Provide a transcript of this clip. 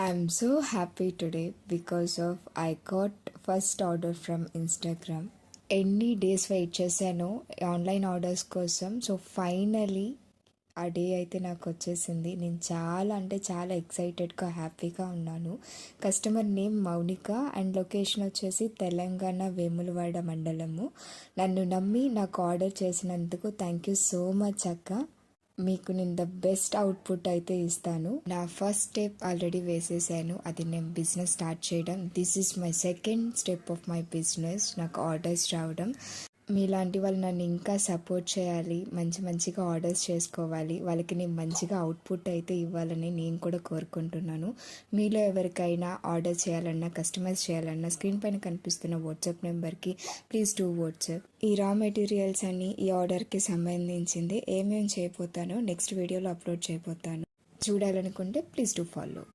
I'm so happy today because of I got first order from Instagram. ఎన్ని days wait చేశానో online orders కోసం. So finally ఆ day అయితే నాకు వచ్చేసింది. నేను చాలా అంటే చాలా ఎక్సైటెడ్గా హ్యాపీగా ఉన్నాను. Customer name Mounika and location వచ్చేసి తెలంగాణ వేములవాడ మండలము. నన్ను నమ్మి నాకు ఆర్డర్ చేసినందుకు థ్యాంక్ యూ సో మచ్ అక్క. మీకు నేను ద బెస్ట్ అవుట్పుట్ అయితే ఇస్తాను. నా ఫస్ట్ స్టెప్ ఆల్రెడీ వేసేసాను, అది నేను బిజినెస్ స్టార్ట్ చేయడం. This is my second step of my business, నాకు ఆర్డర్స్ రావడం. మీలాంటి వాళ్ళు నన్ను ఇంకా సపోర్ట్ చేయాలి, మంచిగా ఆర్డర్స్ చేసుకోవాలి, వాళ్ళకి నేను మంచిగా అవుట్పుట్ అయితే ఇవ్వాలని నేను కూడా కోరుకుంటున్నాను. మీలో ఎవరికైనా ఆర్డర్ చేయాలన్నా, కస్టమైజ్ చేయాలన్నా స్క్రీన్ పైన కనిపిస్తున్న వాట్సాప్ నెంబర్కి ప్లీజ్ డూ వాట్సాప్. ఈ రా మెటీరియల్స్ అన్ని ఈ ఆర్డర్కి సంబంధించింది ఏమేమి చేయబోతానో నెక్స్ట్ వీడియోలో అప్లోడ్ చేయబోతాను. చూడాలనుకుంటే ప్లీజ్ డూ ఫాలో.